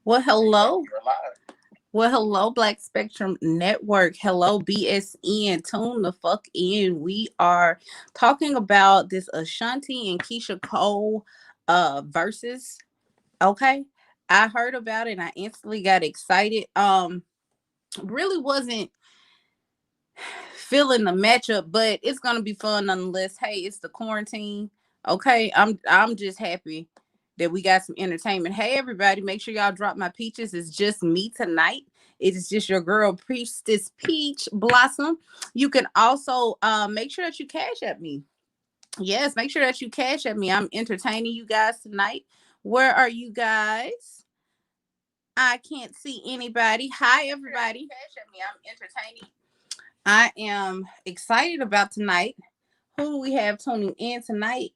Well, hello. Well, hello, Black Spectrum Network. Hello, BSN. Tune the fuck in. We are talking about this Ashanti and Keisha Cole versus. Okay. I heard about it and I instantly got excited. Really wasn't feeling the matchup, but it's gonna be fun nonetheless. Hey, it's the quarantine. Okay, I'm just happy that we got some entertainment. Hey everybody, make sure y'all drop my peaches. It's just me tonight. It is just your girl Priestess Peach Blossom. You can also make sure that you cash at me. Yes, make sure that you cash at me. I'm entertaining you guys tonight. Where are you guys? I can't see anybody. Hi everybody. Cash at me. I'm entertaining. I am excited about tonight. Who do we have tuning in tonight?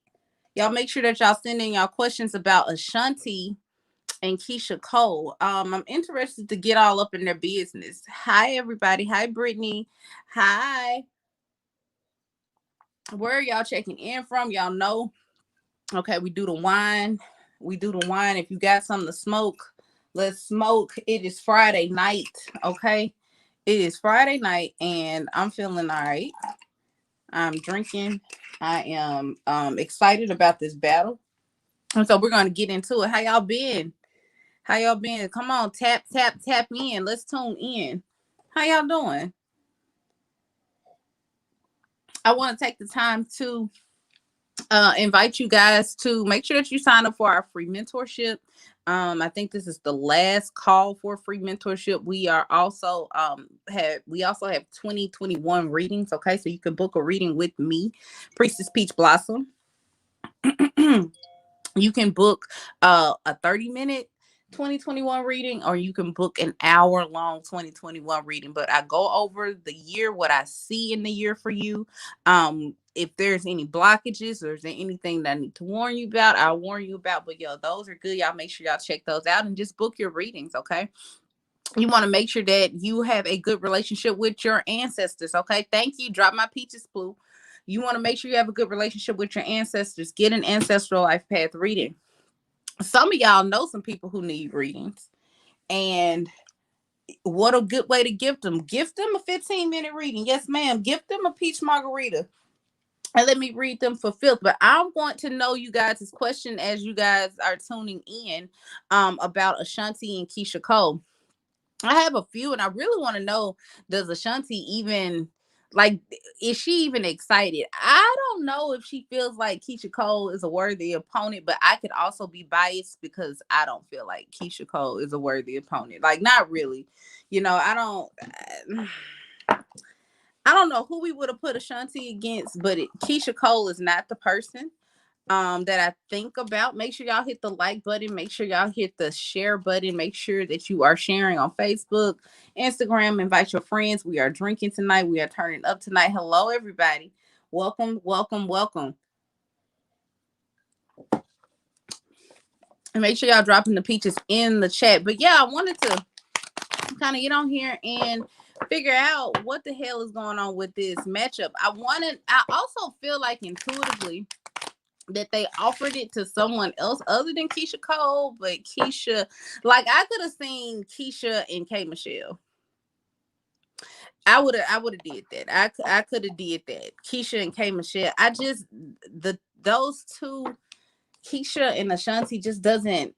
Y'all make sure that y'all send in y'all questions about Ashanti and Keisha Cole. I'm interested to get all up in their business. Hi everybody. Hi Brittany. Hi. Where are y'all checking in from? Y'all know. Okay, we do the wine. We do the wine. If you got something to smoke, let's smoke. It is Friday night. Okay. It is Friday night and I'm feeling all right. I'm drinking. I am excited about this battle. And so we're gonna get into it. How y'all been? How y'all been? Come on, tap, tap, tap in. Let's tune in. How y'all doing? I want to take the time to invite you guys to make sure that you sign up for our free mentorship. I think this is the last call for free mentorship. We are also have 2021 readings. Okay, so you can book a reading with me, Priestess Peach Blossom. You can book a 30-minute 2021 reading or you can book an hour long 2021 reading, but I go over the year, what I see in the year for you. If there's any blockages or is there anything that I need to warn you about, I'll warn you about. But yo, those are good. Y'all make sure y'all check those out and just book your readings. Okay, you want to make sure that you have a good relationship with your ancestors. Okay, thank you. Drop my peaches, blue. You want to make sure you have a good relationship with your ancestors. Get an ancestral life path reading. Some of y'all know some people who need readings. And what a good way to gift them. Gift them a 15-minute reading. Yes, ma'am. Gift them a peach margarita. And let me read them for filth. But I want to know you guys' question as you guys are tuning in about Ashanti and Keisha Cole. I have a few, and I really want to know, does Ashanti even like? Is she even excited? I don't know if she feels like Keisha Cole is a worthy opponent, but I could also be biased because I don't feel like Keisha Cole is a worthy opponent. Like, not really. I don't. I don't know who we would have put Ashanti against, but Keisha Cole is not the person that I think about. Make sure y'all hit the like button. Make sure y'all hit the share button. Make sure that you are sharing on Facebook, Instagram. Invite your friends. We are drinking tonight. We are turning up tonight. Hello, everybody. Welcome, welcome, welcome. And make sure y'all dropping the peaches in the chat. But yeah, I wanted to kind of get on here and figure out what the hell is going on with this matchup. I also feel like intuitively that they offered it to someone else other than Keisha Cole, but Keisha, like I could have seen Keisha and K Michelle. I would have did that. I could have did that. Keisha and K Michelle. Those two, Keisha and Ashanti, just doesn't.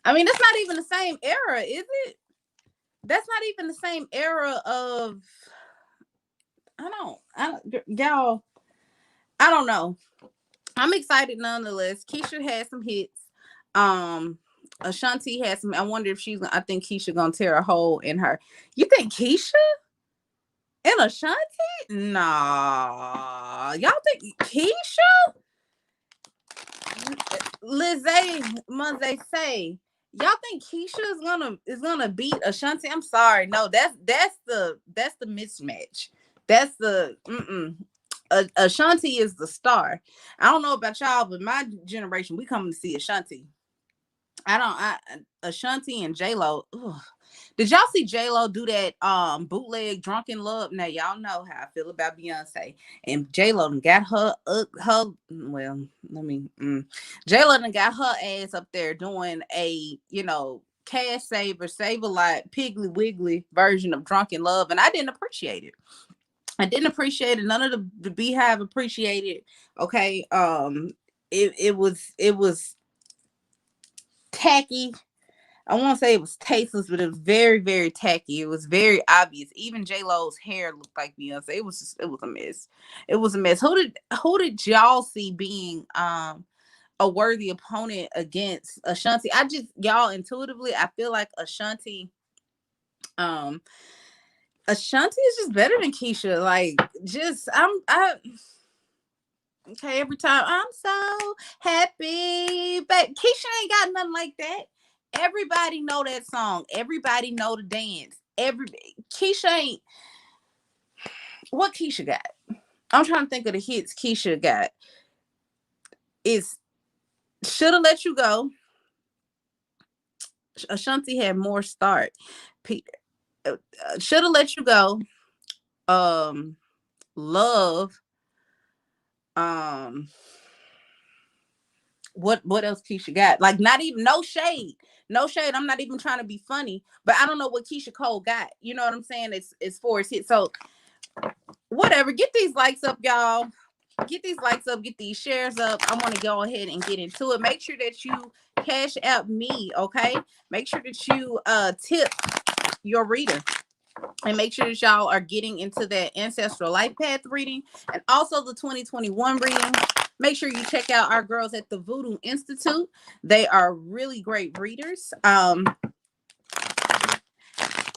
I mean, that's not even the same era, is it? That's not even the same era of. Y'all. I don't know. I'm excited nonetheless. Keisha had some hits. Um, Ashanti has some. I wonder if she's. I think Keisha gonna tear a hole in her. You think Keisha and Ashanti? Nah, y'all think Keisha? Lizzie Monze say. Y'all think Keisha is gonna beat Ashanti? I'm sorry. No, that's the mismatch. That's the Ashanti is the star. I don't know about y'all, but my generation, we coming to see Ashanti. I don't. Ashanti and J Lo. Did y'all see J-Lo do that bootleg Drunken Love? Now y'all know how I feel about Beyonce. And J-Lo done got her well, let me J-Lo done got her ass up there doing a, cash saver, save a lot, piggly wiggly version of Drunken Love, and I didn't appreciate it. I didn't appreciate it. None of the Beehive appreciated. Okay. It was tacky. I won't say it was tasteless, but it was very, very tacky. It was very obvious. Even J Lo's hair looked like Beyonce. It was a mess. It was a mess. Who did y'all see being a worthy opponent against Ashanti? Y'all intuitively, I feel like um Ashanti is just better than Keyshia. Like, okay, every time I'm so happy, but Keyshia ain't got nothing like that. Everybody know that song. Everybody know the dance. Keyshia ain't. What Keyshia got? I'm trying to think of the hits Keyshia got. Is Shoulda Let You Go. Ashanti had more start. Shoulda Let You Go. Love. Um, what else Keyshia got? Like, not even, no shade. No shade. I'm not even trying to be funny, but I don't know what Keyshia Cole got. You know what I'm saying? It's for his hit. So whatever. Get these likes up, y'all. Get these likes up. Get these shares up. I want to go ahead and get into it. Make sure that you cash out me, okay? Make sure that you tip your reader. And make sure that y'all are getting into that Ancestral Life Path reading and also the 2021 reading. Make sure you check out our girls at the Voodoo Institute. They are really great readers. And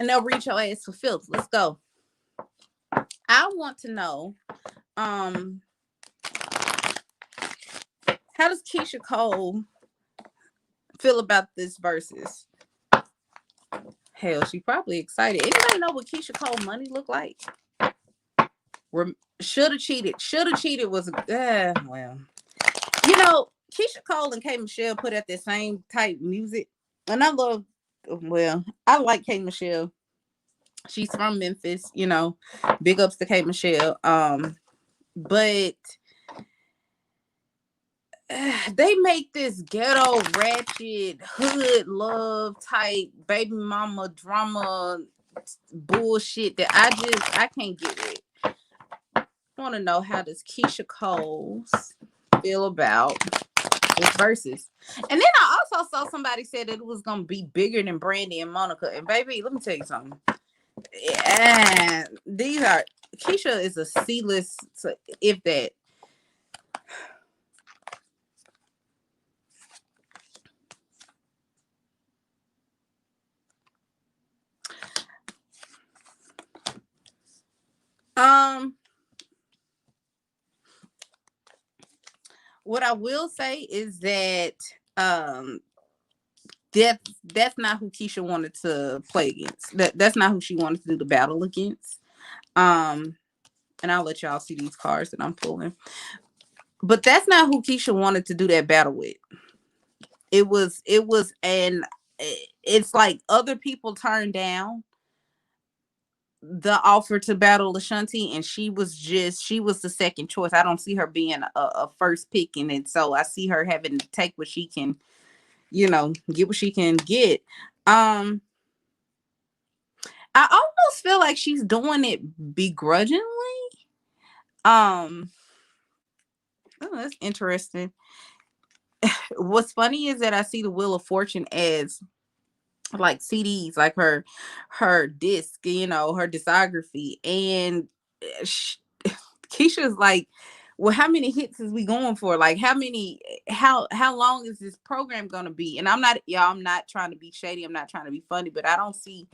they'll read your ass for filth. Let's go. I want to know, how does Keyshia Cole feel about this versus? Hell, she probably excited. Anybody know what Keyshia Cole money look like? Shoulda Cheated. Shoulda Cheated was well. Keyshia Cole and K Michelle put out the same type music. And I like K Michelle. She's from Memphis, Big ups to K Michelle. But they make this ghetto ratchet hood love type baby mama drama bullshit that I can't get with. I want to know, how does Keyshia Cole feel about this versus? And then I also saw somebody said that it was gonna be bigger than Brandy and Monica. And baby, let me tell you something. Yeah, Keyshia is a C-list, if that. What I will say is that that's not who Keyshia wanted to play against. That's not who she wanted to do the battle against. And I'll let y'all see these cards that I'm pulling. But that's not who Keyshia wanted to do that battle with. It's like other people turned down the offer to battle Ashanti, and she was the second choice. I don't see her being a first pick in it. So I see her having to take what she can, get what she can get. I almost feel like she's doing it begrudgingly. Oh, that's interesting. What's funny is that I see the Wheel of Fortune as like CDs, like her disc, her discography, and Keisha's like, well, how many hits is we going for? Like, how long is this program gonna be? And I'm not trying to be shady, I'm not trying to be funny, but I don't see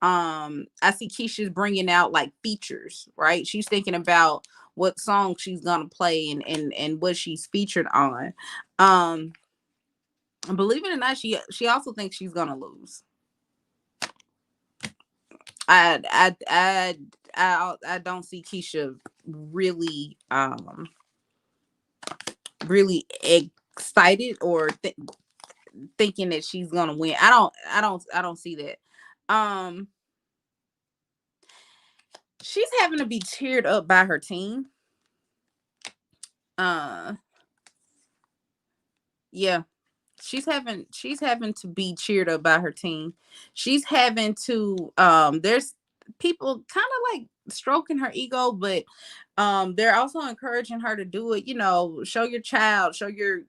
I see Keisha's bringing out like features, right? She's thinking about what song she's gonna play and what she's featured on. Believe it or not, she also thinks she's gonna lose. I don't see Keyshia really really excited or thinking that she's gonna win. I don't see that. Um, she's having to be cheered up by her team. Uh, yeah, she's having to be cheered up by her team. She's having to there's people kind of like stroking her ego, but they're also encouraging her to do it, show your child, show your,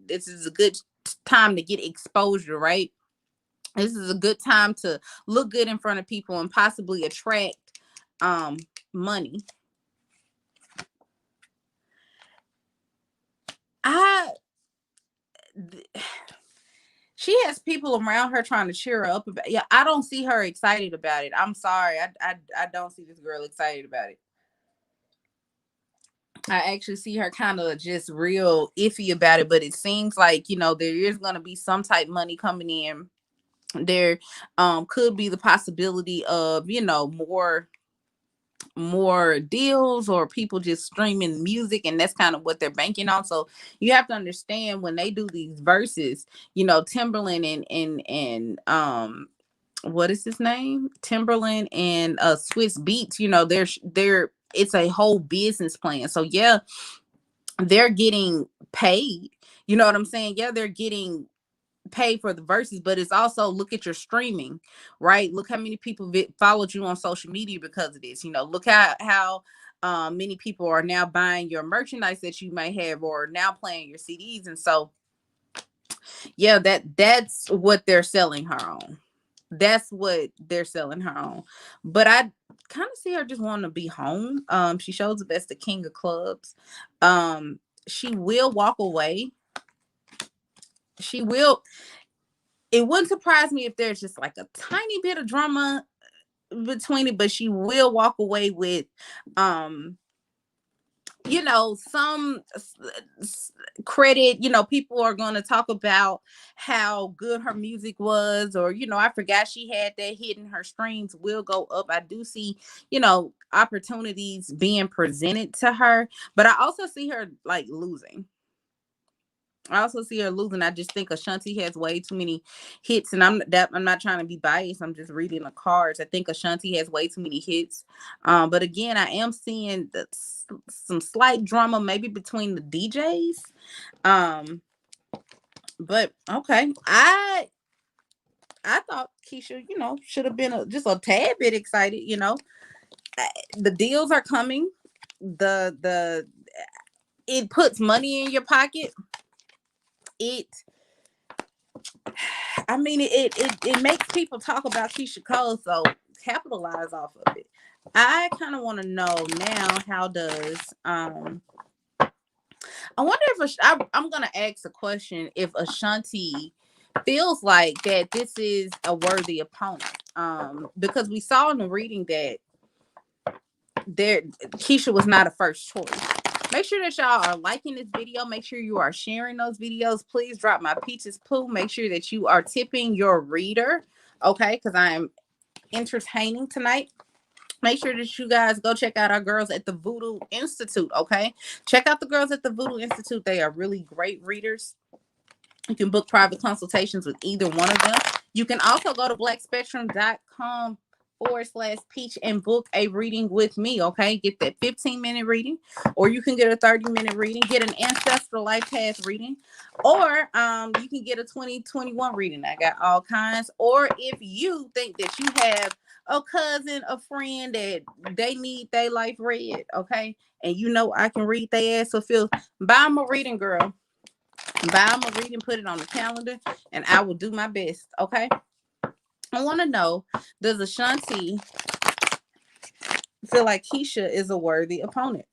this is a good time to get exposure, right? This is a good time to look good in front of people and possibly attract um money. I She has people around her trying to cheer her up about. Yeah, I don't see her excited about it. I'm sorry, I don't see this girl excited about it. I actually see her kind of just real iffy about it. But it seems like, there is going to be some type money coming in. There could be the possibility of, more deals or people just streaming music, and that's kind of what they're banking on. So you have to understand, when they do these verses, Timberland and what is his name, Timberland and Swiss Beats, they're it's a whole business plan. So yeah, they're getting paid, you know what I'm saying? Yeah, they're getting pay for the verses, but it's also, look at your streaming, right? Look how many people followed you on social media because of this. Look how many people are now buying your merchandise that you may have, or now playing your CDs. And so yeah, that's what they're selling her on. That's what they're selling her on. But I kind of see her just wanting to be home. She shows the best, the king of clubs. She will walk away. She will. It wouldn't surprise me if there's just like a tiny bit of drama between it, but she will walk away with some credit. People are going to talk about how good her music was, or I forgot she had that hit, and her streams will go up. I do see opportunities being presented to her, but I also see her like losing. I just think Ashanti has way too many hits, and I'm not trying to be biased. I'm just reading the cards. I think Ashanti has way too many hits. But again, I am seeing some slight drama, maybe between the DJs. But okay, I thought Keyshia, should have been just a tad bit excited. The deals are coming. The It puts money in your pocket. It I mean, it makes people talk about Keyshia Cole, so capitalize off of it. I kind of want to know now, how does I wonder if I'm gonna ask a question, if Ashanti feels like that this is a worthy opponent, because we saw in the reading that Keyshia was not a first choice. Make sure that y'all are liking this video. Make sure you are sharing those videos. Please drop my peaches poo. Make sure that you are tipping your reader, okay? Because I am entertaining tonight. Make sure that you guys go check out our girls at the Voodoo Institute, okay? Check out the girls at the Voodoo Institute. They are really great readers. You can book private consultations with either one of them. You can also go to blackspectrum.com/peach and book a reading with me, okay? Get that 15-minute reading, or you can get a 30-minute reading, get an ancestral life path reading, or you can get a 2021 reading. I got all kinds. Or if you think that you have a cousin, a friend that they need their life read, okay, and I can read their ass, so buy them a reading, girl. Buy them a reading, put it on the calendar, and I will do my best, okay? I want to know, does Ashanti feel like Keyshia is a worthy opponent?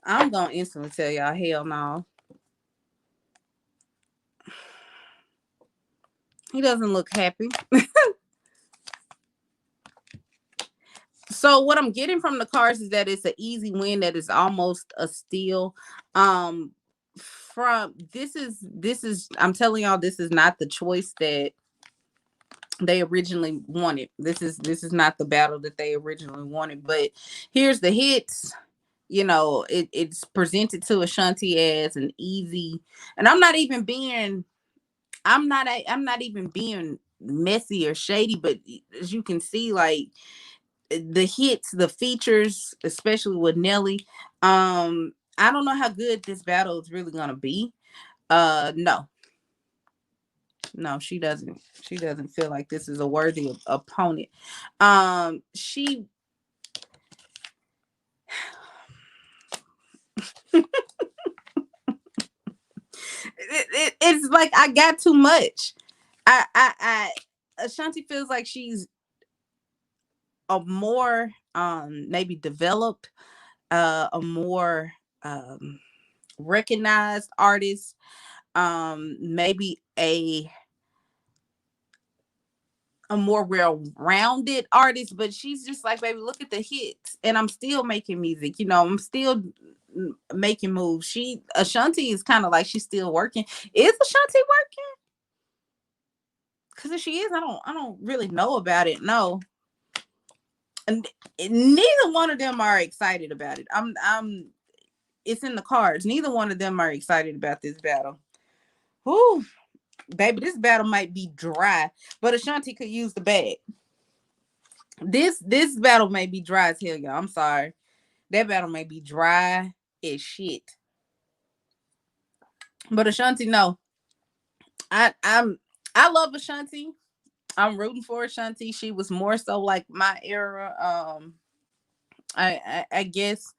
I'm going to instantly tell y'all, hell no. He doesn't look happy. So what I'm getting from the cards is that it's an easy win, that is almost a steal. From this is I'm telling y'all, this is not the choice that they originally wanted. This is not the battle that they originally wanted. But here's the hits. it's presented to Ashanti as an easy, and I'm not even being messy or shady, but as you can see, like the hits, the features, especially with Nelly, I don't know how good this battle is really gonna be. No, no, she doesn't feel like this is a worthy opponent. She it's like I got too much. I Ashanti feels like she's a more maybe developed, a more um recognized artist, maybe a more well-rounded artist, but she's just like, baby, look at the hits, and I'm still making music. I'm still making moves. Ashanti is kind of like she's still working. Is Ashanti working? Because if she is, I don't really know about it. No, and neither one of them are excited about it. I'm. It's in the cards. Neither one of them are excited about this battle. Whoo, baby, this battle might be dry, but Ashanti could use the bag. This battle may be dry as hell, y'all. I'm sorry. That battle may be dry as shit. But Ashanti, no. I love Ashanti. I'm rooting for Ashanti. She was more so like my era. I guess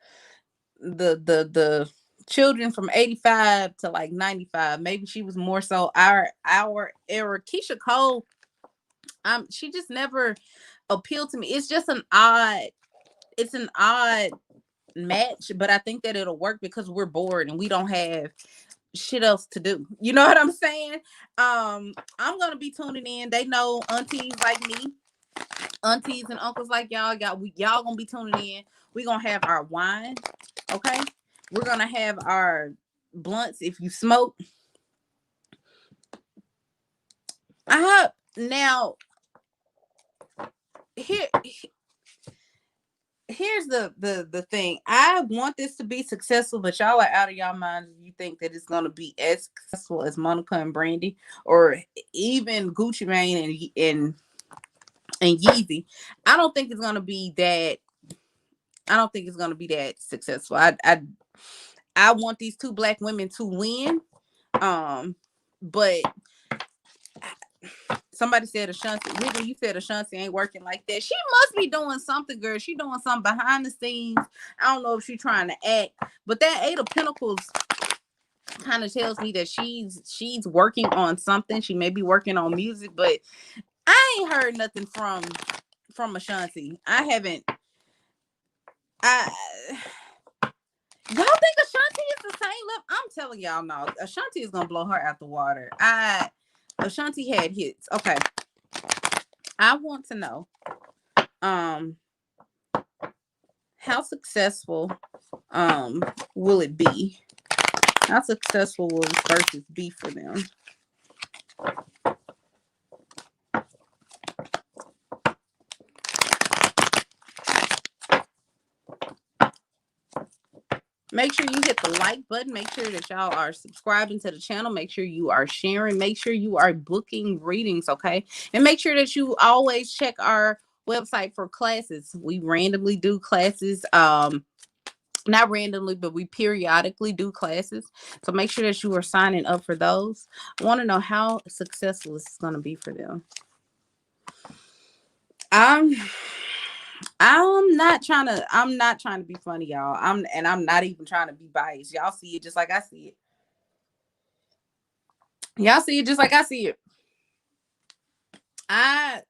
the children from 85 to like 95. Maybe she was more so our era. Keisha Cole, she just never appealed to me. It's an odd match, but I think that it'll work because we're bored and we don't have shit else to do. You know what I'm saying? I'm gonna be tuning in. They know aunties like me, aunties and uncles like y'all gonna be tuning in. We're gonna have our wine, okay? We're gonna have our blunts if you smoke. I have now here here's the thing. I want this to be successful, but y'all are out of y'all minds if you think that it's gonna be as successful as Monica and Brandy, or even Gucci Mane and Yeezy. I don't think it's gonna be that. I don't think it's gonna be that successful. I want these two black women to win. But somebody said Ashanti. Whitney, you said Ashanti ain't working like that. She must be doing something, girl. She doing something behind the scenes. I don't know if she's trying to act, but that Eight of Pentacles kind of tells me that she's working on something. She may be working on music, but I ain't heard nothing from Ashanti. I haven't. I Y'all think Ashanti is the same level? I'm telling y'all, no. Ashanti is gonna blow her out the water. Ashanti had hits. Okay, I want to know, um, how successful, will it be? How successful will this versus be for them? Make sure you hit the like button. Make sure that y'all are subscribing to the channel. Make sure you are sharing. Make sure you are booking readings, okay? And make sure that you always check our website for classes. We randomly do classes. Not randomly, but we periodically do classes. So make sure that you are signing up for those. I want to know how successful this is going to be for them. I'm I'm not trying to be funny, y'all. I'm not even trying to be biased. Y'all see it just like I see it. Y'all see it just like I see it. I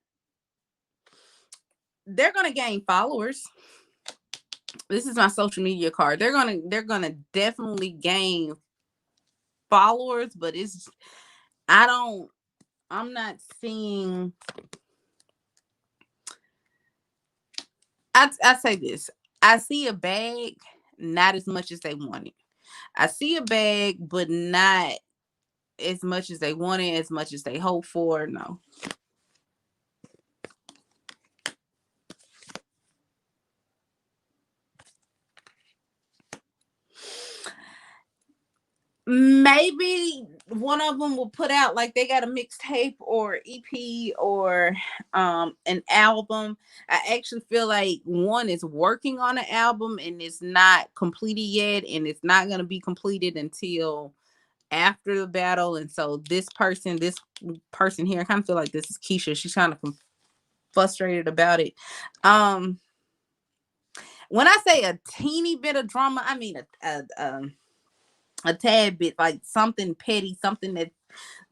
They're gonna gain followers. This is my social media card. They're gonna definitely gain followers, but I don't I'm not seeing. I say this. I see a bag, not as much as they wanted. I see a bag, but not as much as they wanted, as much as they hope for. No. maybe one of them will put out like they got a mixtape or EP or an album. I actually feel like one is working on an album and it's not completed yet, and it's not going to be completed until after the battle. And so this person here, I kind of feel like this is Keyshia. She's kind of frustrated about it. Um when I say a teeny bit of drama, I mean a tad bit, like something petty, something that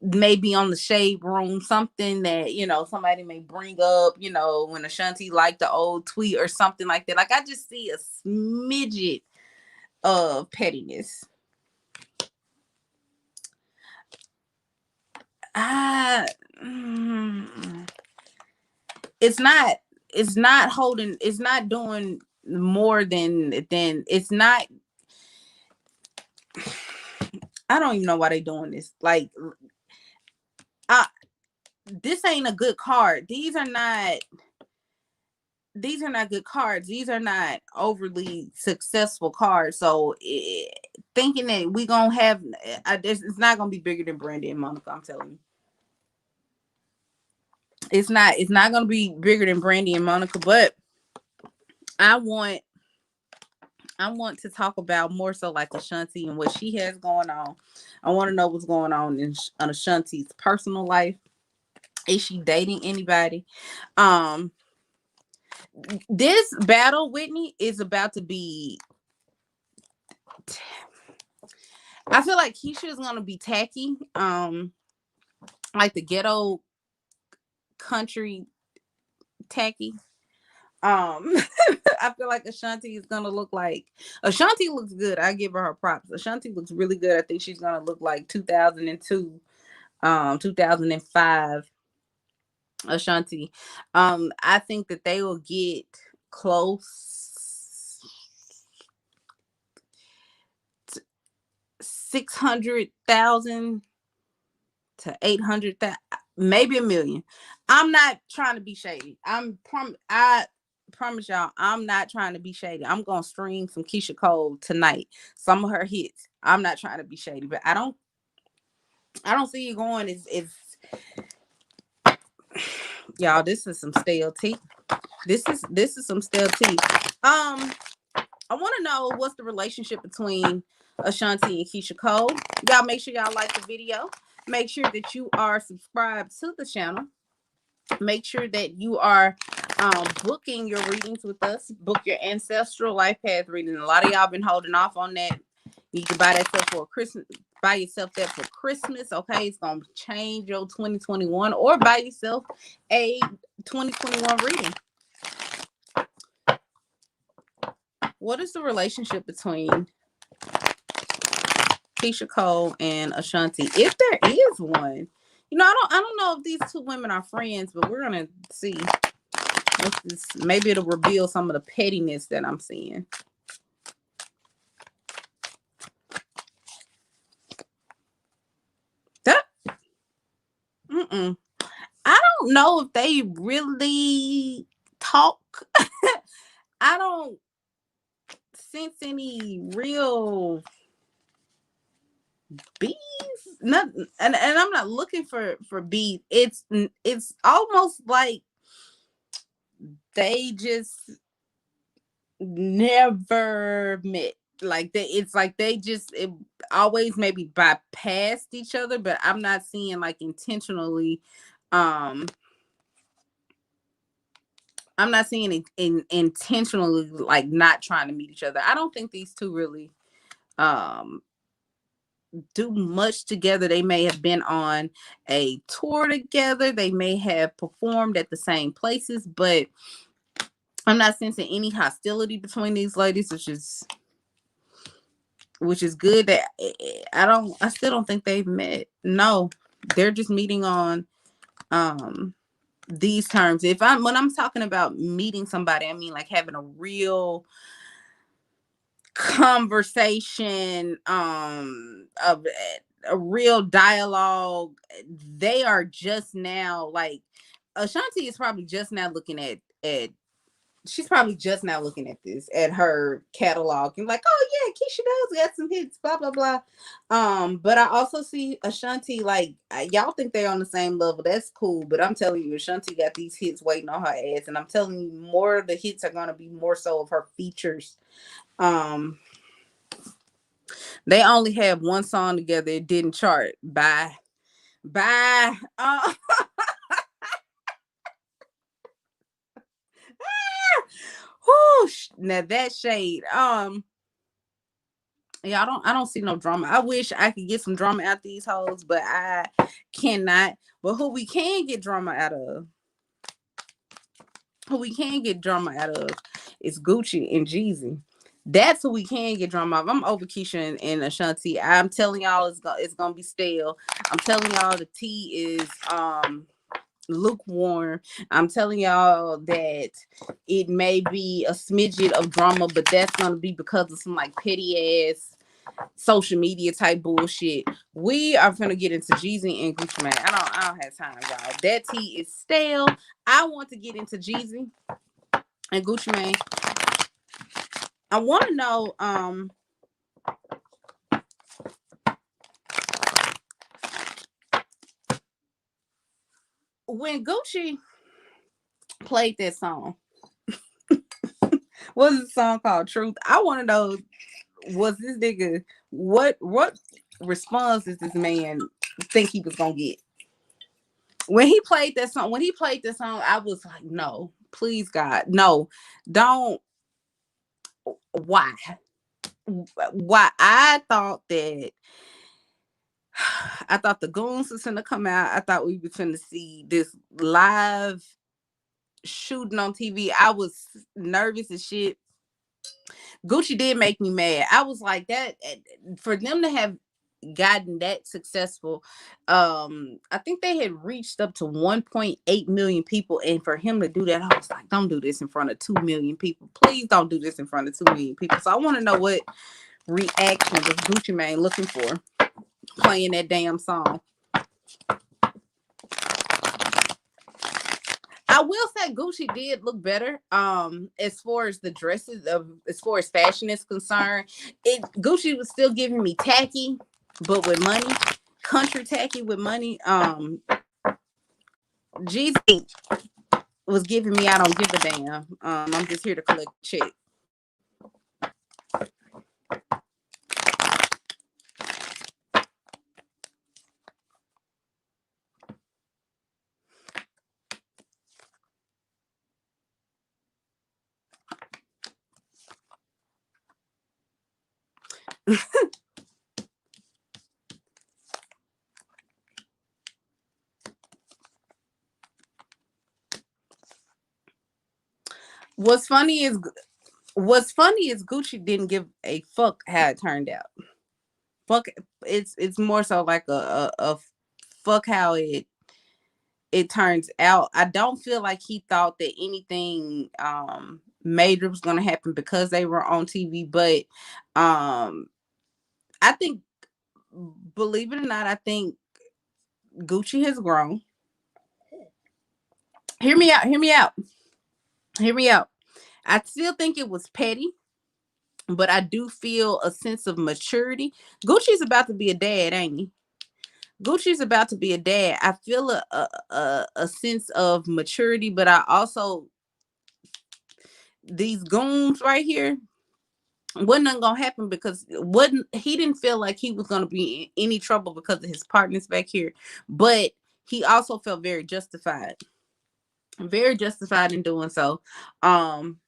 may be on the shade room, something that, somebody may bring up, when Ashanti liked the old tweet or something like that. Like, I just see a smidget of pettiness. Ah, it's not holding, it's not doing more than it's not. I don't even know why they doing this. Like, I this ain't a good card. These are not good cards. These are not overly successful cards. So thinking that we gonna have, it's not gonna be bigger than Brandy and Monica. I'm telling you, it's not. It's not gonna be bigger than Brandy and Monica. But I want to talk about more so like Ashanti and what she has going on. I want to know what's going on in Ashanti's personal life. Is she dating anybody? This battle, Whitney, is about to be. I feel like Keyshia is gonna be tacky, like the ghetto country tacky. I feel like Ashanti is gonna look like Ashanti looks good. I give her props. Ashanti looks really good. I think she's gonna look like 2002, 2005 Ashanti. I think that they will get close 600,000 to 800,000, maybe a million. I'm not trying to be shady. I promise y'all, I'm not trying to be shady. I'm gonna stream some Keyshia Cole tonight. Some of her hits. I'm not trying to be shady, but I don't see you going. If y'all, this is some stale tea. This is some stale tea. I want to know what's the relationship between Ashanti and Keyshia Cole. Y'all make sure y'all like the video. Make sure that you are subscribed to the channel. Make sure that you are booking your readings with us. Book your ancestral life path reading. A lot of y'all been holding off on that. You can buy that stuff for Christmas. Buy yourself that for Christmas. Okay, it's gonna change your 2021, or buy yourself a 2021 reading. What is the relationship between Keyshia Cole and Ashanti, if there is one? I don't know if these two women are friends, but we're gonna see. Maybe it'll reveal some of the pettiness that I'm seeing. That, I don't know if they really talk. I don't sense any real beef. Nothing, and I'm not looking for beef. It's almost like they just never met. Like it's like they just always maybe bypassed each other, but I'm not seeing like intentionally. I'm not seeing it intentionally like not trying to meet each other. I don't think these two really do much together. They may have been on a tour together. They may have performed at the same places, but I'm not sensing any hostility between these ladies, which is good. That I still don't think they've met. No, they're just meeting on these terms. When I'm talking about meeting somebody, I mean like having a real conversation, of a real dialogue. They are just now like Ashanti is probably just now looking at she's probably just now looking at this at her catalog and like, oh yeah, Keyshia does got some hits, blah blah blah. But I also see Ashanti, like, y'all think they're on the same level. That's cool, but I'm telling you, Ashanti got these hits waiting on her ass, and I'm telling you, more of the hits are gonna be more so of her features. Um, they only have one song together. It didn't chart. Bye, bye. Whoosh. Now that shade. Yeah, I don't see no drama. I wish I could get some drama out these hoes, but I cannot. But who we can get drama out of is Gucci and Jeezy. That's who we can get drama of. I'm over Keyshia and Ashanti. I'm telling y'all it's gonna be stale. I'm telling y'all the tea is lukewarm. I'm telling y'all that it may be a smidget of drama, but that's gonna be because of some like petty ass social media type bullshit. We are gonna get into Jeezy and Gucci Mane. I don't have time, y'all. That tea is stale. I want to get into Jeezy and Gucci Mane. I want to know when Gucci played that song. What's the song called? Truth. I want to know, was this nigga, what response does this man think he was gonna get when he played that song? When he played that song, I was like, no, please God, no, don't. Why? Why? I thought the goons was gonna come out. I thought we were gonna see this live shooting on TV. I was nervous as shit. Gucci did make me mad. I was like, that for them to have gotten that successful. I think they had reached up to 1.8 million people, and for him to do that, I was like, don't do this in front of 2 million people. Please don't do this in front of 2 million people. So I want to know what reaction was Gucci Mane looking for playing that damn song. I will say Gucci did look better. As far as the dresses of, as far as fashion is concerned, Gucci was still giving me tacky, but with money, country tacky with money. Jeezy was giving me I don't give a damn. I'm just here to collect a check. What's funny is what's funny is Gucci didn't give a fuck how it turned out. Fuck, it's more so like a fuck how it turns out. I don't feel like he thought that anything major was gonna happen because they were on TV, but I think, believe it or not, I think Gucci has grown. Hear me out, hear me out, hear me out. I still think it was petty, but I do feel a sense of maturity. Gucci's about to be a dad, ain't he? Gucci's about to be a dad. I feel a sense of maturity, but I also, these goons right here, wasn't gonna happen because wasn't he didn't feel like he was gonna be in any trouble because of his partners back here, but he also felt very justified in doing so. Um,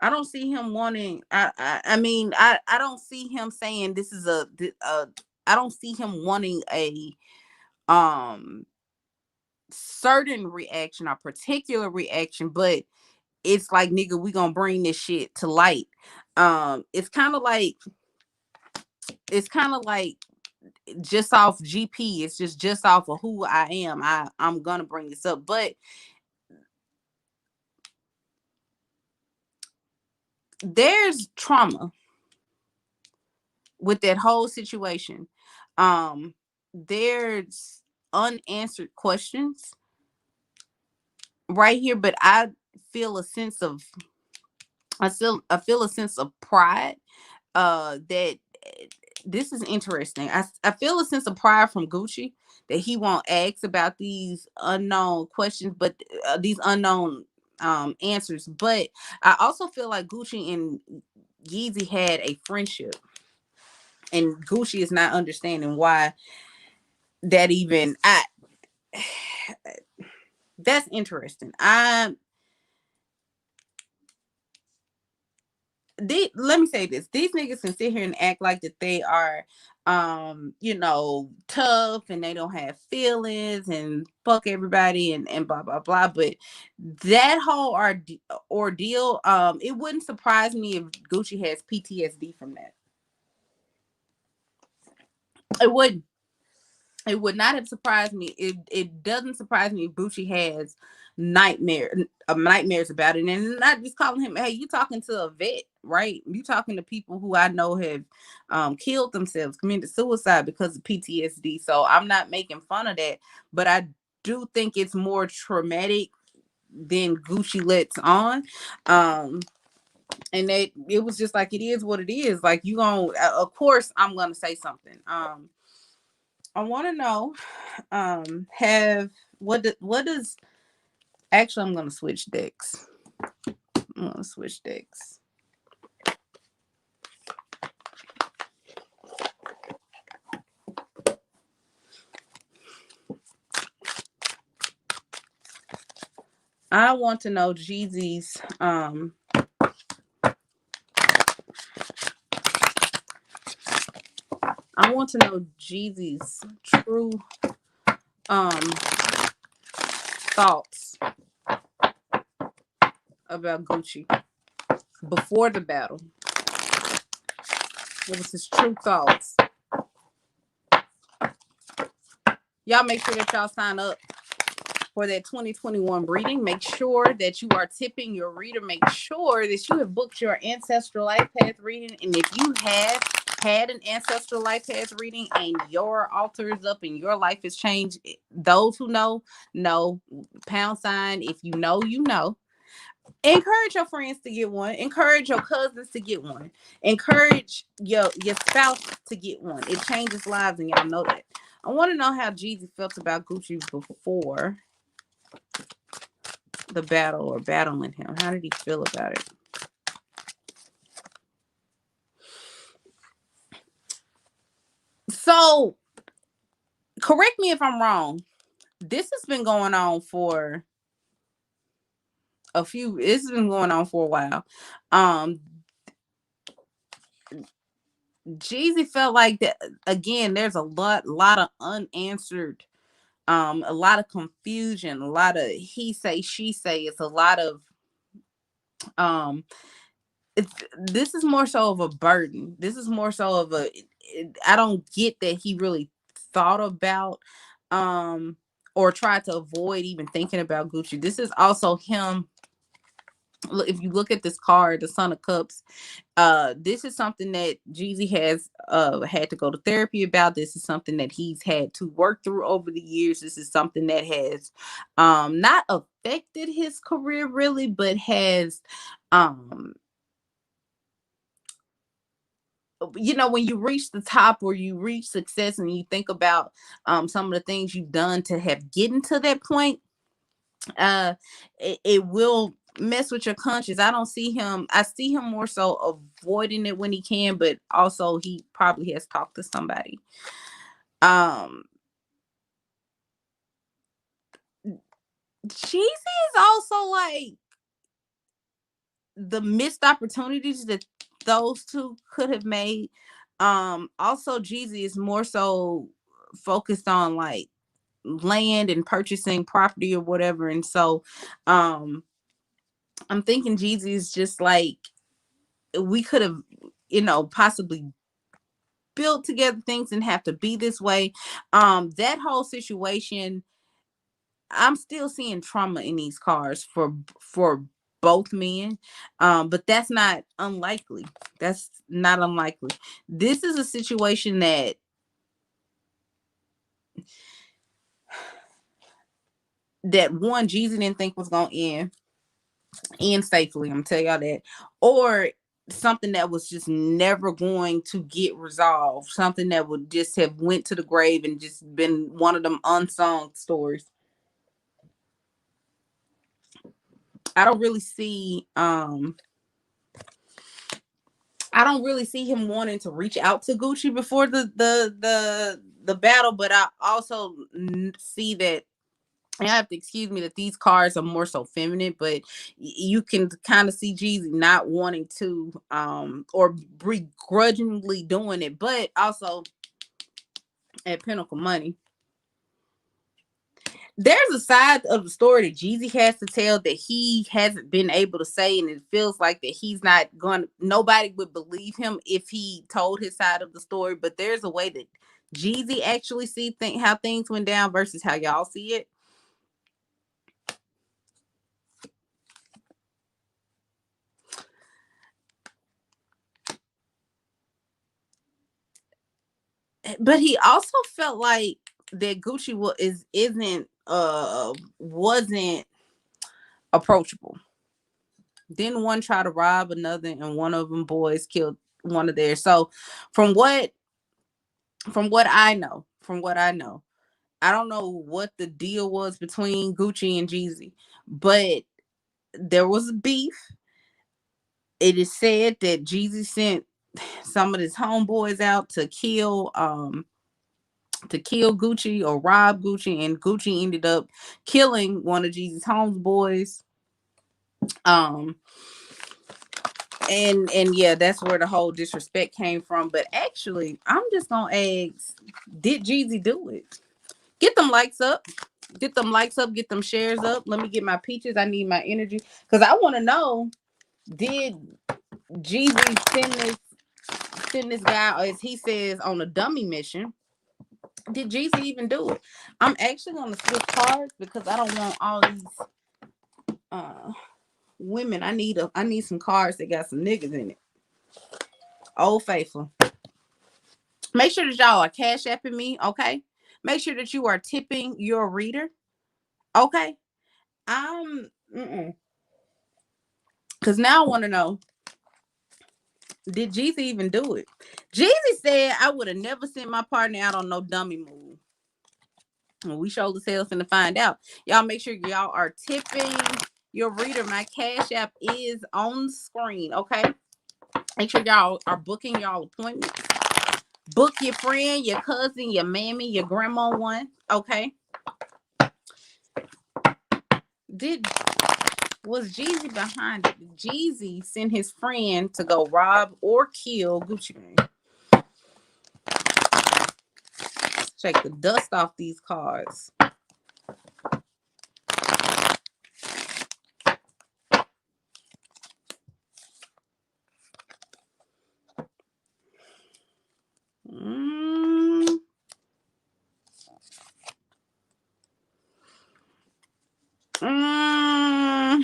I don't see him wanting. I mean, I don't see him saying this is a. I don't see him wanting a um certain reaction or particular reaction, but it's like, nigga, we gonna bring this shit to light. It's kind of like, it's kind of like just off GP. It's just off of who I am. I'm gonna bring this up, but there's trauma with that whole situation. There's unanswered questions right here, but I feel a sense of I feel a sense of pride. That this is interesting. I feel a sense of pride from Gucci that he won't ask about these unknown questions, but these unknown answers. But I also feel like Gucci and Yeezy had a friendship, and Gucci is not understanding why that even. I That's interesting. Let me say this. These niggas can sit here and act like that they are tough and they don't have feelings and fuck everybody and blah blah blah. But that whole ordeal, it wouldn't surprise me if Gucci has PTSD from that. It would It would not have surprised me. It doesn't surprise me if Gucci has nightmares about it, and not just calling him. Hey, you talking to a vet, right? You talking to people who I know have killed themselves, committed suicide because of PTSD. So I'm not making fun of that, but I do think it's more traumatic than Gucci lets on. Um, and that it was just like it is what it is. Like you gonna, of course, I'm gonna say something. I want to know, have what does actually? I'm gonna switch decks. I'm gonna switch decks. I want to know Jeezy's. I want to know Jeezy's true um thoughts about Gucci before the battle. What was his true thoughts? Y'all make sure that y'all sign up for that 2021 reading. Make sure that you are tipping your reader. Make sure that you have booked your ancestral life path reading. And if you have had an ancestral life path reading and your altar is up and your life has changed, those who know, pound sign. If you know, you know. Encourage your friends to get one. Encourage your cousins to get one. Encourage your spouse to get one. It changes lives, and y'all know that. I want to know how Jeezy felt about Gucci before the battle or battling him. How did he feel about it? So, correct me if I'm wrong. This has been going on for it's been going on for a while. Um Jeezy felt like that again, there's a lot of unanswered, a lot of confusion, a lot of he say, she say. It's a lot of um this is more so of a burden. This is more so of I don't get that he really thought about or tried to avoid even thinking about Gucci. This is also him. If you look at this card, the Son of Cups, this is something that Jeezy has had to go to therapy about. This is something that he's had to work through over the years. This is something that has not affected his career really, but has um when you reach the top or you reach success and you think about some of the things you've done to have gotten to that point, it will mess with your conscience. I see him more so avoiding it when he can, but also he probably has talked to somebody. um Cheesy is also like the missed opportunities that those two could have made. Also Jeezy is more so focused on like land and purchasing property or whatever. And so um I'm thinking Jeezy is just like, we could have, possibly built together things and have to be this way. That whole situation, I'm still seeing trauma in these cars for both men. But that's not unlikely. That's not unlikely. This is a situation that one Jeezy didn't think was gonna end. end safely. I'm gonna tell y'all that. Or something that was just never going to get resolved. Something that would just have went to the grave and just been one of them unsung stories. I don't really see I don't really see him wanting to reach out to Gucci before the battle, but I also see that, and I have to excuse me, that these cards are more so feminine, but you can kind of see Jeezy not wanting to or begrudgingly doing it, but also at Pinnacle Money. There's a side of the story that Jeezy has to tell that he hasn't been able to say, and it feels like that he's not going. Nobody would believe him if he told his side of the story. But there's a way that Jeezy actually how things went down versus how y'all see it. But he also felt like that Gucci wasn't approachable. Then one tried to rob another, and one of them boys killed one of theirs. So from what I know, I don't know what the deal was between Gucci and Jeezy, but there was a beef. It is said that Jeezy sent some of his homeboys out to kill Gucci or rob Gucci, and Gucci ended up killing one of Jeezy's homeboys. Um and yeah, that's where the whole disrespect came from. But actually, I'm just gonna ask, did Jeezy do it? Get them likes up. Get them likes up. Get them shares up. Let me get my peaches. I need my energy. Because I want to know, did Jeezy send this guy, or as he says, on a dummy mission? Did Jeezy even do it? I'm actually going to switch cards because I don't want all these uh women. I need some cards that got some niggas in it. Old Faithful. Make sure that y'all are cash apping me, okay? Make sure that you are tipping your reader, okay? Because now I want to know, did Jeezy even do it? Jeezy said, I would have never sent my partner out on no dummy move. Well, we sure as hell finna find out. Y'all make sure y'all are tipping your reader. My cash app is on the screen, okay? Make sure y'all are booking y'all appointments. Book your friend, your cousin, your mammy, your grandma one, okay? Was Jeezy behind it? Did Jeezy send his friend to go rob or kill Gucci Mane? Shake the dust off these cards. Mm. Mm.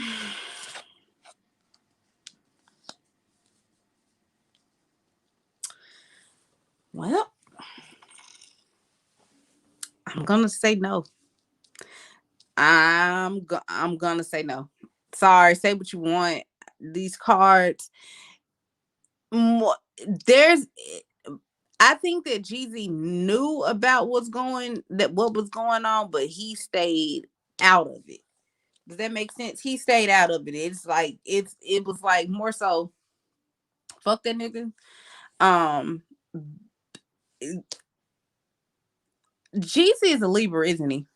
Well, I'm gonna say no. I'm gonna say no. Sorry, say what you want. These cards, there's. I think that Jeezy knew about what was going on, but he stayed out of it. Does that make sense? He stayed out of it. It was like more so, fuck that nigga. Um, Jeezy is a Libra, isn't he?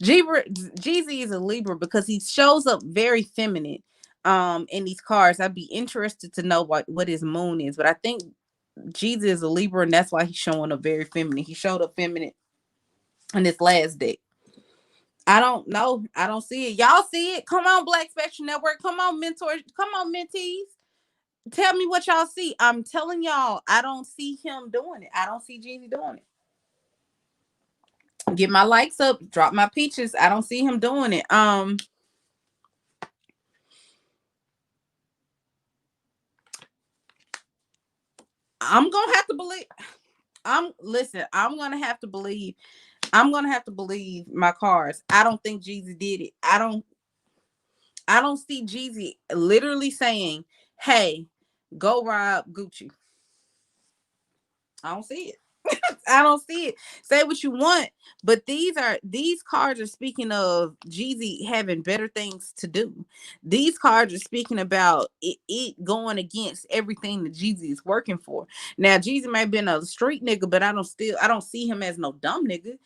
Jeezy is a Libra because he shows up very feminine in these cards. I'd be interested to know what his moon is, but I think Jeezy is a Libra, and that's why he's showing up very feminine. He showed up feminine in this last deck. I don't know. I don't see it. Y'all see it? Come on, Black Spectrum Network. Come on, mentors. Come on, mentees. Tell me what y'all see. I'm telling y'all, I don't see him doing it. I don't see Jeezy doing it. Get my likes up. Drop my peaches. I don't see him doing it. I'm gonna have to believe. I'm gonna have to believe. I'm gonna have to believe my cards. I don't think Jeezy did it. I don't see Jeezy literally saying, "Hey, go rob Gucci." I don't see it. I don't see it. Say what you want, but these cards are speaking of Jeezy having better things to do. These cards are speaking about it going against everything that Jeezy is working for. Now, Jeezy might have been a street nigga, but I don't see him as no dumb nigga.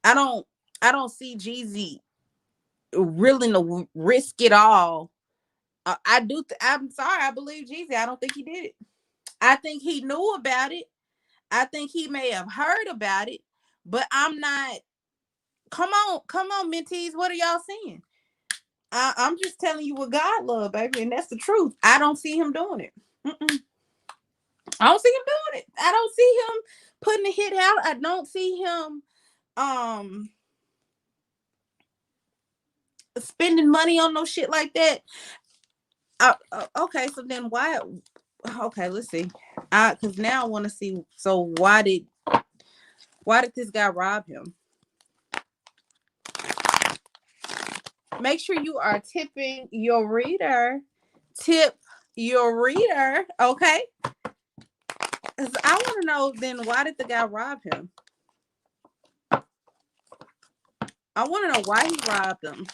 I don't I don't see Jeezy willing to risk it all. I'm sorry. I believe Jeezy. I don't think he did it. I think he knew about it. I think he may have heard about it, but I'm not. Come on, mentees. What are y'all seeing? I'm just telling you what God love, baby, and that's the truth. I don't see him doing it. Mm-mm. I don't see him doing it. I don't see him putting a hit out. I don't see him um spending money on no shit like that. Okay, so then why? Okay, let's see. Because now I want to see. So why did this guy rob him? Make sure you are tipping your reader. Tip your reader, okay? Because I want to know then why did the guy rob him? I want to know why he robbed him.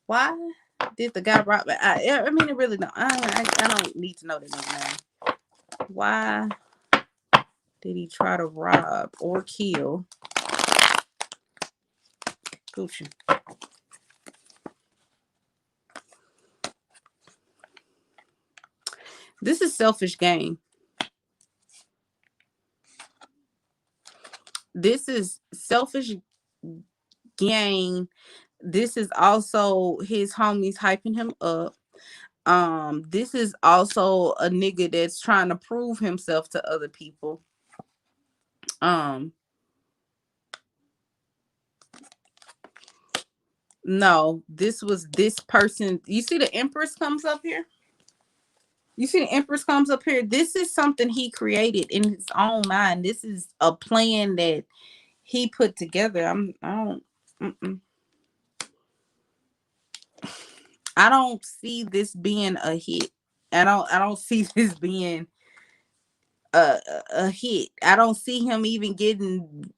Why did the guy rob? I mean, it really don't. I don't need to know the name. Why did he try to rob or kill Gucci? This is selfish gain. This is selfish gain. This is also his homies hyping him up. This is also a nigga that's trying to prove himself to other people. No, this was this person. You see the Empress comes up here? You see the Empress comes up here? This is something he created in his own mind. This is a plan that he put together. I don't see this being a hit. I don't see this being a hit. I don't see him even getting.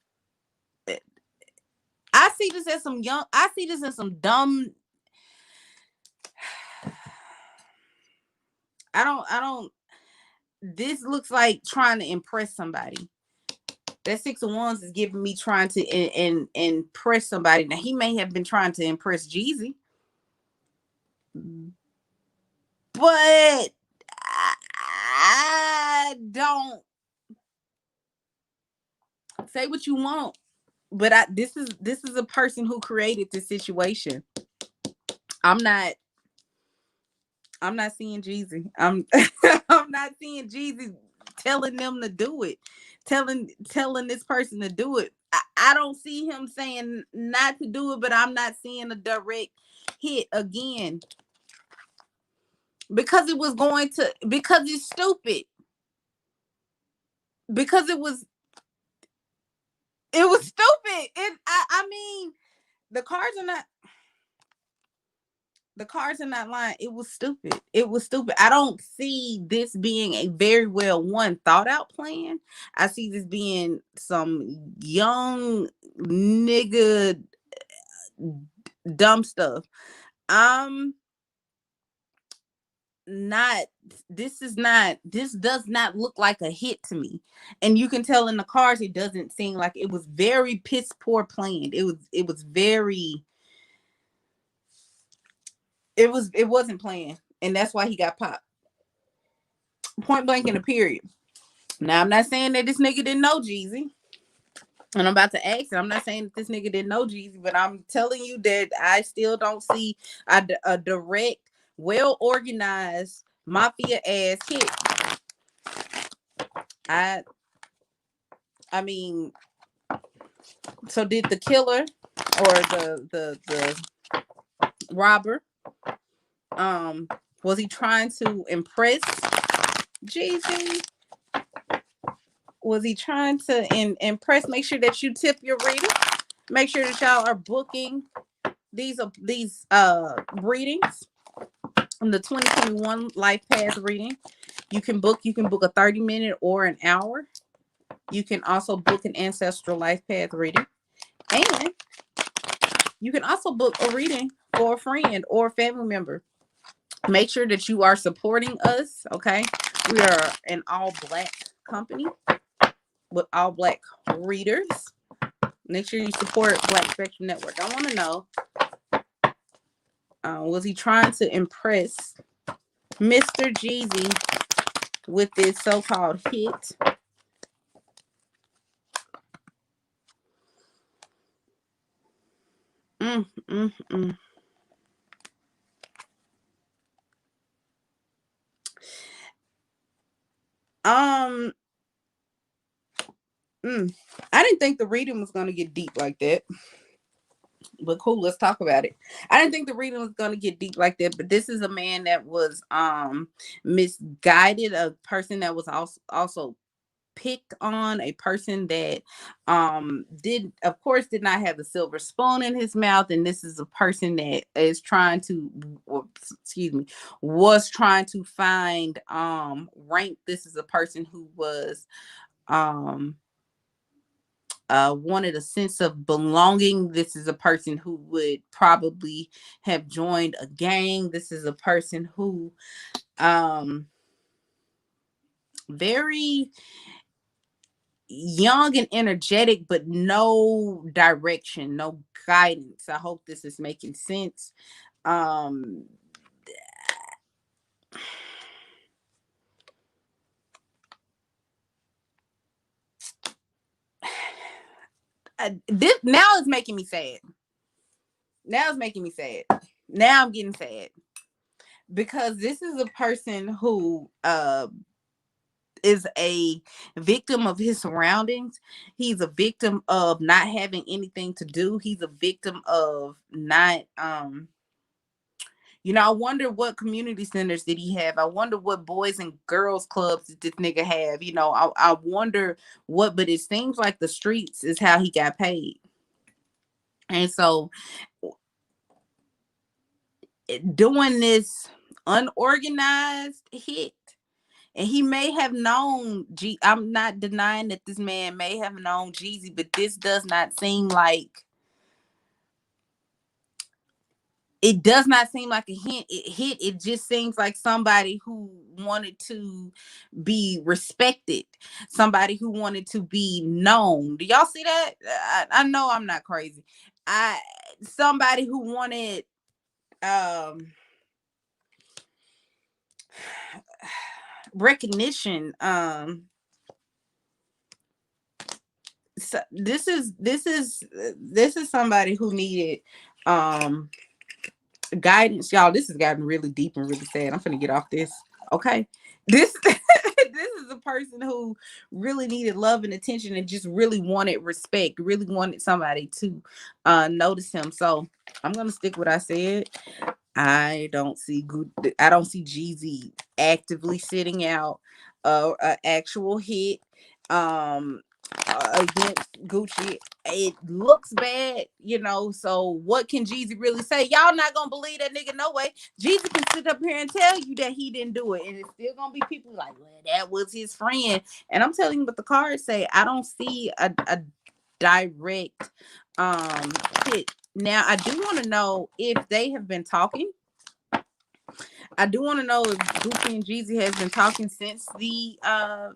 I see this as some young. I see this as some dumb. I don't. This looks like trying to impress somebody. That Six of Wands is giving me trying to impress somebody. Now he may have been trying to impress Jeezy, but I don't say what you want. But this is a person who created this situation. I'm not seeing Jeezy. I'm not seeing Jeezy telling them to do it. Telling this person to do it. I don't see him saying not to do it, but I'm not seeing a direct hit again. Because because it's stupid. Because it was stupid. I mean, the cards are not lying. It was stupid. It was stupid. I don't see this being a very well thought out plan. I see this being some young nigga dumb stuff. Not this does not look like a hit to me, and you can tell in the cards it doesn't seem like it was very piss poor planned. It wasn't planned, and that's why he got popped point blank in a period. Now I'm not saying that this nigga didn't know Jeezy, and I'm about to ask, and I'm not saying that this nigga didn't know Jeezy, but I'm telling you that I still don't see a direct, well organized mafia ass hit. I mean, so did the killer or the robber, was he trying to impress Jeezy? Was he trying to impress? Make sure that you tip your reader. Make sure that y'all are booking these readings in the 2021 Life Path reading. You can book a 30-minute or an hour. You can also book an ancestral life path reading. And you can also book a reading for a friend or a family member. Make sure that you are supporting us, okay? We are an all-black company with all-black readers. Make sure you support Black Spectrum Network. I want to know, was he trying to impress Mr. Jeezy with this so-called hit? Mm, mm, mm. I didn't think the reading was going to get deep like that. But cool, let's talk about it. I didn't think the reading was going to get deep like that, but this is a man that was misguided, a person that was also picked on, a person that did not have the silver spoon in his mouth, and this is a person that is trying to, was trying to find rank. This is a person who was wanted a sense of belonging. This is a person who would probably have joined a gang. This is a person who very young and energetic, but no direction, no guidance. I hope this is making sense. This now is making me sad. Now it's making me sad. Now I'm getting sad because this is a person who is a victim of his surroundings. He's a victim of not having anything to do. He's a victim of not I wonder what community centers did he have. I wonder what boys and girls clubs did this nigga have. I wonder what, but it seems like the streets is how he got paid. And so doing this unorganized hit, and he may have known I'm not denying that this man may have known Jeezy, but this does not seem like a hit. It just seems like somebody who wanted to be respected, somebody who wanted to be known. Do y'all see that? I know I'm not crazy. Somebody who wanted recognition. So this is somebody who needed guidance. Y'all, this has gotten really deep and really sad. I'm gonna get off this. Okay. This this is a person who really needed love and attention and just really wanted respect, really wanted somebody to notice him. So I'm gonna stick what I said. I don't see Jeezy actively sitting out an actual hit against Gucci. It looks bad, so what can Jeezy really say? Y'all not gonna believe that nigga no way. Jeezy can sit up here and tell you that he didn't do it, and it's still gonna be people like, well, that was his friend. And I'm telling you what the cards say. I don't see a direct hit. Now I do want to know if they have been talking. I do want to know if Gucci and Jeezy has been talking since the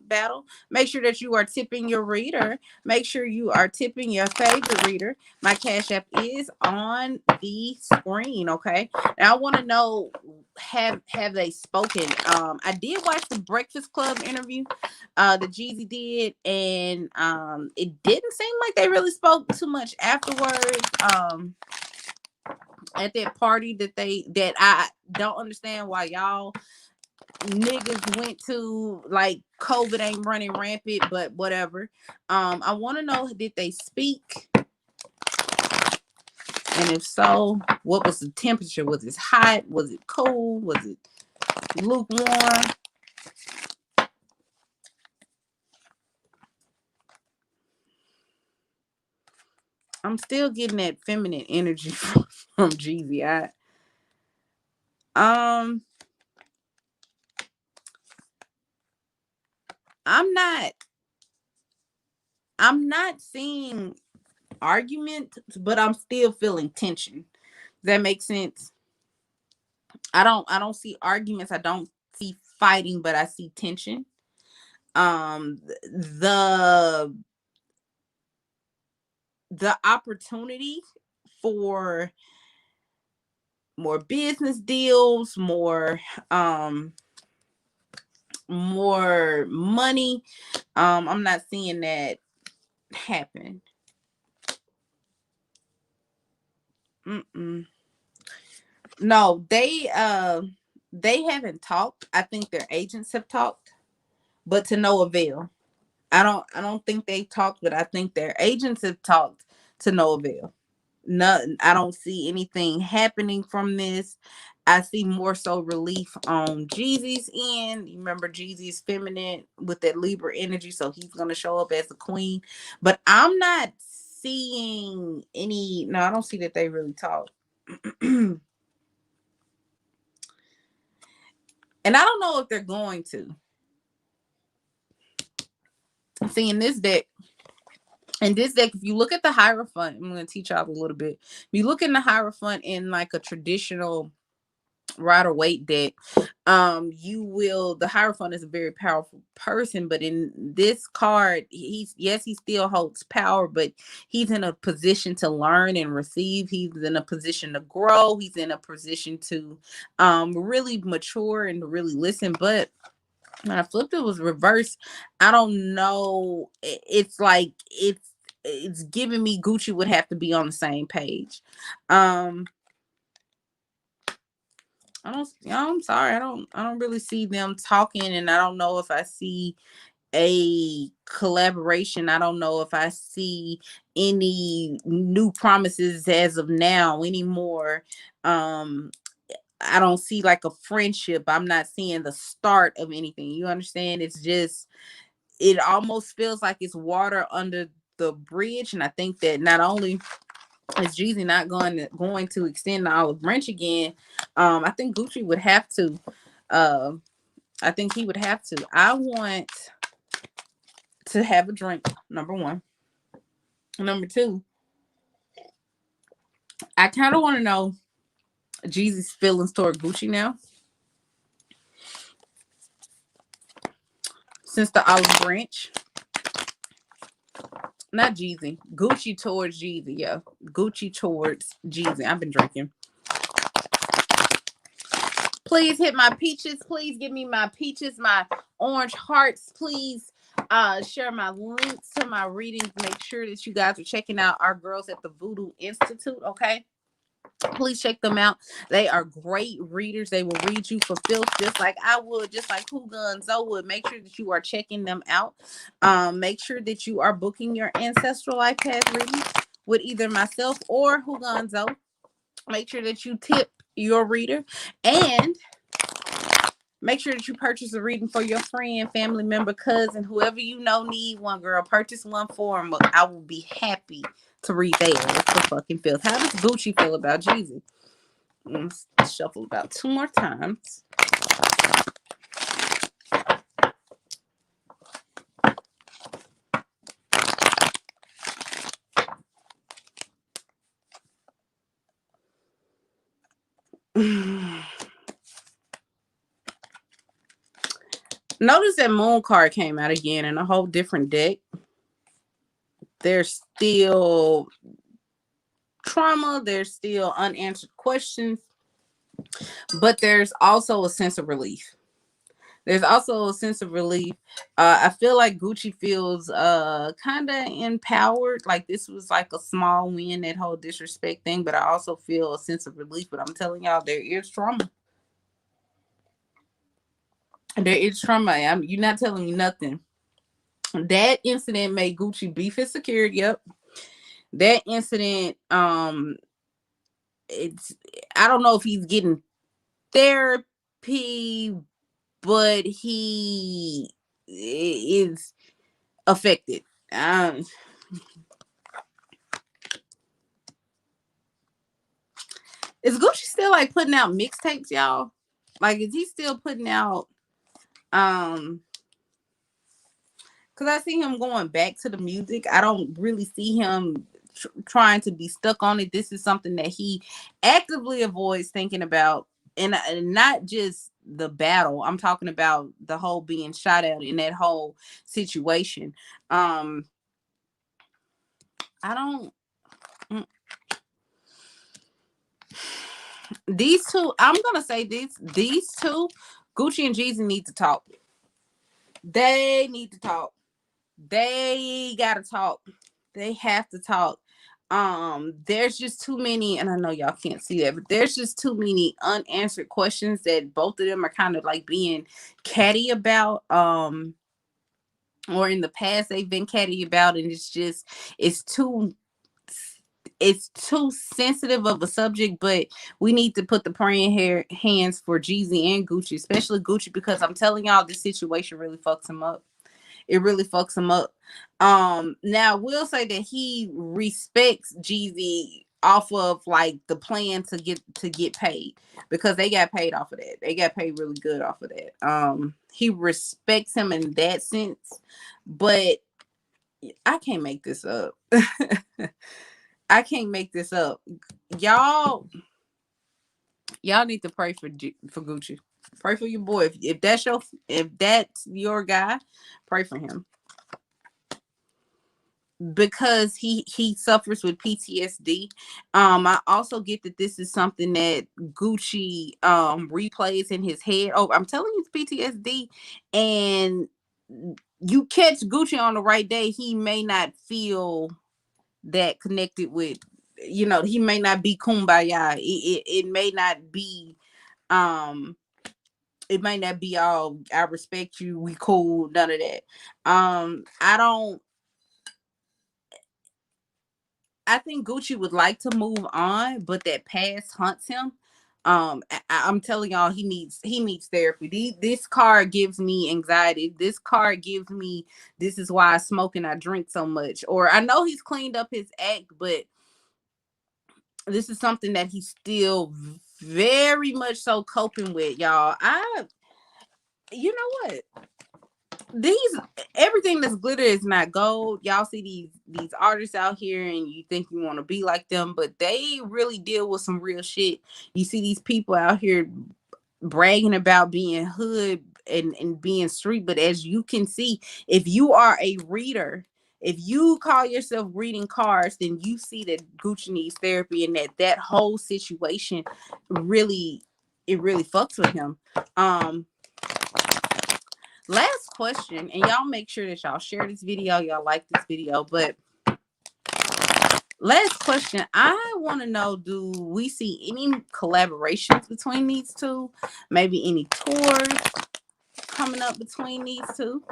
battle. Make sure that you are tipping your reader. Make sure you are tipping your favorite reader. My Cash App is on the screen. Okay. Now I want to know, have they spoken? I did watch the Breakfast Club interview that Jeezy did, and it didn't seem like they really spoke too much afterwards. At that party that I don't understand why y'all niggas went to, like, COVID ain't running rampant, but whatever. I want to know, did they speak? And if so, what was the temperature? Was it hot? Was it cold? Was it lukewarm? I'm still getting that feminine energy from Jeezy. Um I'm not I'm not seeing argument, but I'm still feeling tension. Does that make sense? I don't see arguments. I don't see fighting, but I see tension. The opportunity for more business deals, um more money. I'm not seeing that happen. Mm-mm. No, they haven't talked. I think their agents have talked, but to no avail. I don't think they talked, but I think their agents have talked to no avail. Nothing. I don't see anything happening from this. I see more so relief on Jeezy's end. You remember Jeezy's feminine with that Libra energy, so he's gonna show up as a queen. But I'm not seeing any. No, I don't see that they really talk. And I don't know if they're going to. See, in this deck, if you look at the Hierophant, I'm going to teach y'all a little bit. If you look in the Hierophant in like a traditional Rider Waite deck, the Hierophant is a very powerful person, but in this card, he still holds power, but he's in a position to learn and receive. He's in a position to grow. He's in a position to really mature and to really listen. But when I flipped it was reversed. I don't know. It's like it's giving me Gucci would have to be on the same page. Um I'm sorry. I don't really see them talking, and I don't know if I see a collaboration. I don't know if I see any new promises as of now anymore. Um I don't see like a friendship. I'm not seeing the start of anything. You understand? It almost feels like it's water under the bridge. And I think that not only is Jeezy not going to extend the olive branch again, I think Gucci would have to. Uh, I think he would have to. I want to have a drink. Number one. Number two, I kind of want to know Jeezy's feelings toward Gucci now since the olive branch. Not Jeezy. Gucci towards Jeezy. Yeah, Gucci towards Jeezy. I've been drinking. Please hit my peaches. Please give me my peaches, my orange hearts. Please share my links to my readings. Make sure that you guys are checking out our girls at the Voodoo Institute. Okay. Please check them out. They are great readers. They will read you for filth just like I would, just like Huga and Zoe would. Make sure that you are checking them out. Make sure that you are booking your ancestral life path readings with either myself or Huga and Zoe. Make sure that you tip your reader, and make sure that you purchase a reading for your friend, family member, cousin, whoever you know need one, girl. Purchase one for them. I will be happy to read theirs. It's the fucking filth. How does Gucci feel about Jeezy? Let's shuffle about 2 more times. Notice that Moon card came out again in a whole different deck. There's still trauma. There's still unanswered questions. But there's also a sense of relief. There's also a sense of relief. I feel like Gucci feels kind of empowered. Like this was like a small win, that whole disrespect thing. But I also feel a sense of relief. But I'm telling y'all, there is trauma. There is trauma. You're not telling me nothing. That incident made Gucci beef his security. Yep. That incident, it's I don't know if he's getting therapy, but he is affected. Um, Is Gucci still like putting out mixtapes, y'all? Like, is he still putting out? Um, because I see him going back to the music. I don't really see him trying to be stuck on it. This is something that he actively avoids thinking about, and not just the battle. I'm talking about the whole being shot at in that whole situation. Um, I don't. mm, These two, I'm gonna say this. These two, Gucci and Jeezy, need to talk. They need to talk. They gotta talk. They have to talk. There's just too many, and I know y'all can't see that, but there's just too many unanswered questions that both of them are kind of like being catty about. Or in the past they've been catty about, and it's too it's too sensitive of a subject, but we need to put the praying hands for Jeezy and Gucci, especially Gucci, because I'm telling y'all, this situation really fucks him up. It really fucks him up. Now we'll say that he respects Jeezy off of like the plan to get paid, because they got paid off of that. They got paid really good off of that. He respects him in that sense, but I can't make this up. I can't make this up. Y'all, y'all need to pray for Gucci. Pray for your boy. If that's your guy, pray for him, because he suffers with PTSD. I also get that this is something that Gucci replays in his head. Oh, I'm telling you, it's PTSD, and you catch Gucci on the right day, he may not feel that connected with, he may not be kumbaya. It may not be um it may not be all I respect you, we cool, none of that. I don't I think Gucci would like to move on, but that past haunts him. I'm telling y'all, he needs therapy. This card gives me anxiety. This card gives me, this is why I smoke and I drink so much. Or I know he's cleaned up his act, but this is something that he's still very much so coping with, y'all. You know what? These Everything that's glitter is not gold. Y'all see these artists out here and you think you want to be like them, but they really deal with some real shit. You see these people out here bragging about being hood and being street, but as you can see, if you are a reader, if you call yourself reading cards, then you see that Gucci needs therapy, and that whole situation really, it really fucks with him. Last question, and y'all make sure that y'all share this video, y'all like this video, but last question, I want to know, do we see any collaborations between these two? Maybe any tours coming up between these two?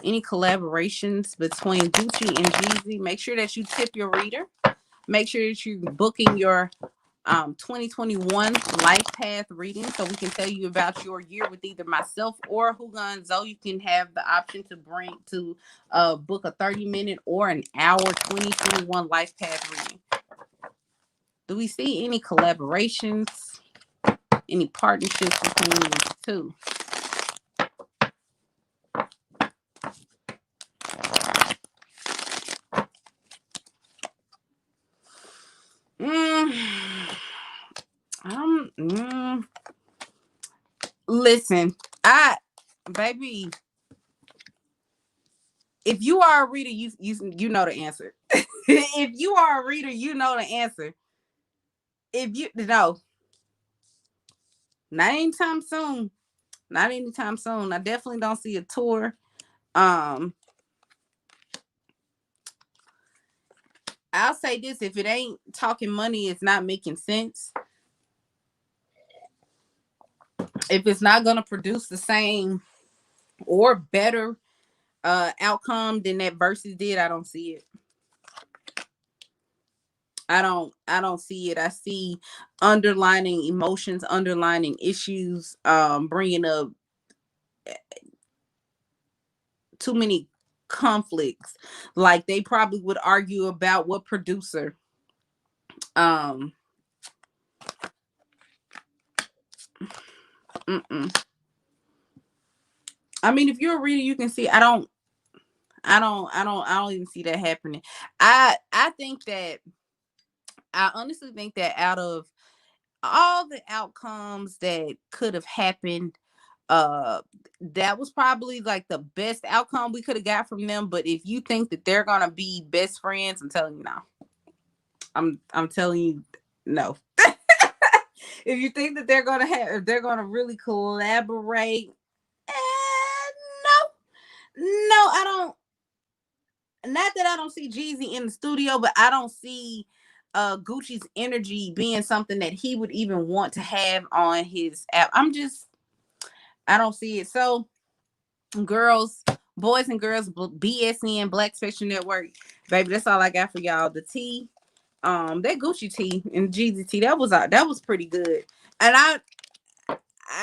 Any collaborations between Gucci and Jeezy? Make sure that you tip your reader. Make sure that you're booking your 2021 life path reading, so we can tell you about your year with either myself or Hugon Zo. You can have the option to book a 30-minute or an hour 2021 life path reading. Do we see any collaborations, any partnerships between these two? Mm, Listen, baby, if you are a reader, you know the answer. If you are a reader, you know the answer. If you no, not anytime soon. Not anytime soon. I definitely don't see a tour. Um, I'll say this: if it ain't talking money, it's not making sense. If it's not gonna produce the same or better outcome than that versus did, I don't see it. I don't see it. I see underlining emotions, underlining issues, bringing up too many conflicts. Like they probably would argue about what producer Um, mm-mm. I mean, if you're a reader, you can see. I don't even see that happening. I think that I honestly think that out of all the outcomes that could have happened, uh that was probably like the best outcome we could have got from them. But if you think that they're gonna be best friends, I'm telling you no. I'm telling you no. If you think that if they're gonna really collaborate, no, I don't. Not that I don't see Jeezy in the studio, but I don't see Gucci's energy being something that he would even want to have on his app. I don't see it. So, girls, boys and girls, BSN, Black Spectrum Network, baby, that's all I got for y'all. The tea, that Gucci tea and Jeezy tea, that was pretty good. And I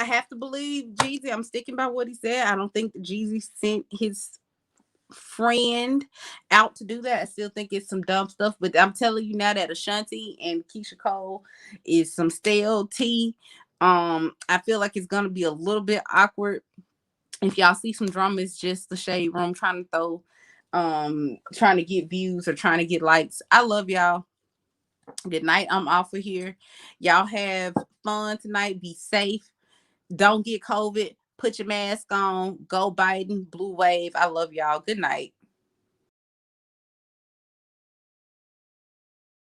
have to believe Jeezy. I'm sticking by what he said. I don't think that Jeezy sent his friend out to do that. I still think it's some dumb stuff, but I'm telling you now that Ashanti and Keyshia Cole is some stale tea. I feel like it's gonna be a little bit awkward. If y'all see some drama, it's just the shade room trying to throw, trying to get views or trying to get likes. I love y'all. Good night. I'm off of here. Y'all have fun tonight. Be safe. Don't get COVID. Put your mask on. Go Biden. Blue wave. I love y'all. Good night.